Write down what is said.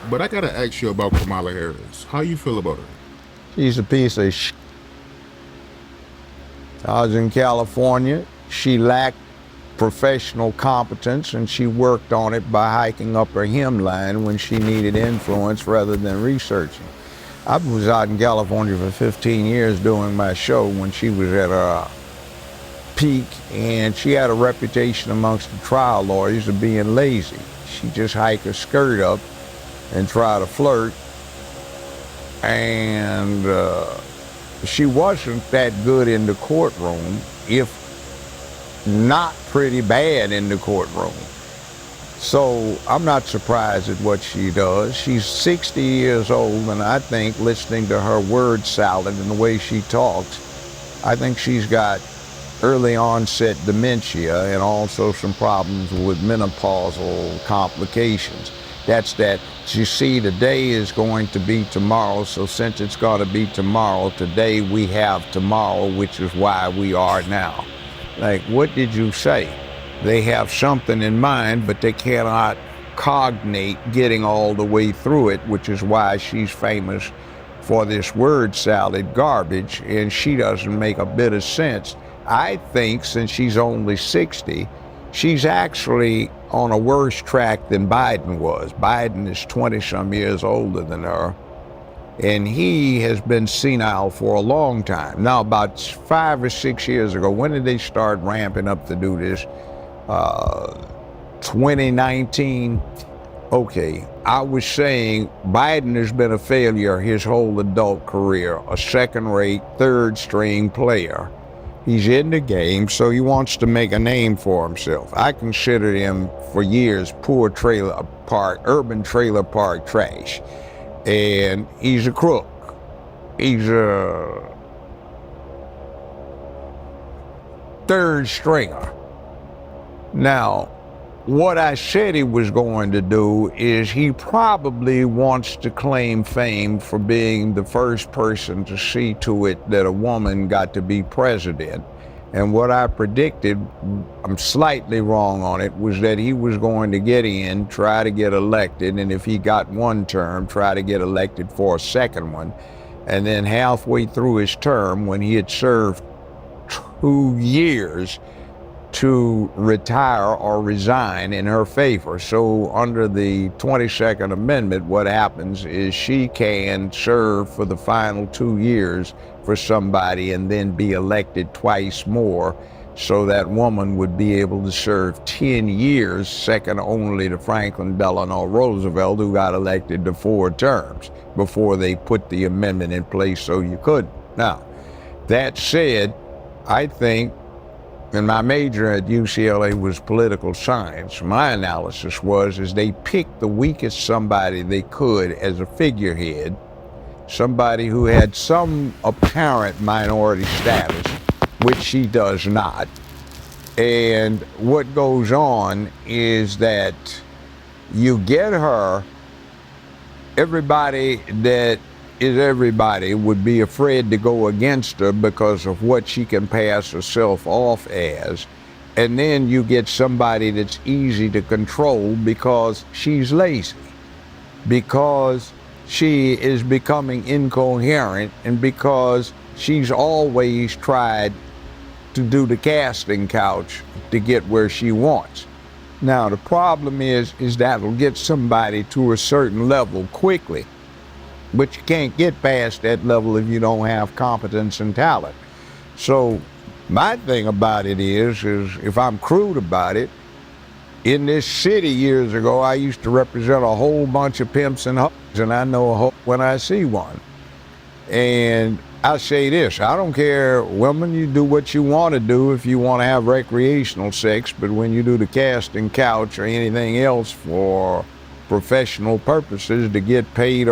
But I gotta ask you about Kamala Harris. How you feel about her? She's a piece of shit. I was in California. She lacked professional competence, and she worked on it by hiking up her hemline when she needed influence rather than researching. I was out in California for 15 years doing my show when she was at her peak, and she had a reputation amongst the trial lawyers of being lazy. She just hiked her skirt up and try to flirt, and she wasn't that good in the courtroom, if not pretty bad in the courtroom. So I'm not surprised at what she does. She's 60 years old, and I think listening to her word salad and the way she talks, I think she's got early onset dementia and also some problems with menopausal complications. That's that. You see, today is going to be tomorrow, so since it's going to be tomorrow, today we have tomorrow, which is why we are now. Like, what did you say? They have something in mind, but they cannot cognate getting all the way through it, which is why she's famous for this word salad garbage, and she doesn't make a bit of sense. I think since she's only 60, she's actually on a worse track than Biden was. Biden is 20-some years older than her, and he has been senile for a long time. Now, about 5 or 6 years ago, when did they start ramping up to do this? 2019. Okay, I was saying Biden has been a failure his whole adult career, a second-rate, third-string player. He's in the game, so he wants to make a name for himself. I considered him for years poor trailer park, urban trailer park trash. And he's a crook. He's a third stringer. Now, what I said he was going to do is he probably wants to claim fame for being the first person to see to it that a woman got to be president. And what I predicted, I'm slightly wrong on it, was that he was going to get in, try to get elected, and if he got one term, try to get elected for a second one. And then halfway through his term, when he had served 2 years, to retire or resign in her favor. So under the 22nd Amendment, what happens is she can serve for the final 2 years for somebody and then be elected twice more. So that woman would be able to serve 10 years, second only to Franklin Delano Roosevelt, who got elected to 4 terms before they put the amendment in place so you couldn't. Now, that said, I think, and my major at UCLA was political science, my analysis is they picked the weakest somebody they could as a figurehead, somebody who had some apparent minority status, which she does not. And what goes on is that you get her, everybody that is everybody would be afraid to go against her because of what she can pass herself off as. And then you get somebody that's easy to control because she's lazy, because she is becoming incoherent, and because she's always tried to do the casting couch to get where she wants. Now, the problem is that'll get somebody to a certain level quickly. But you can't get past that level if you don't have competence and talent. So my thing about it is if I'm crude about it, in this city years ago, I used to represent a whole bunch of pimps and hoes, and I know a hoe when I see one. And I say this, I don't care, women, you do what you want to do if you want to have recreational sex, but when you do the casting couch or anything else for professional purposes to get paid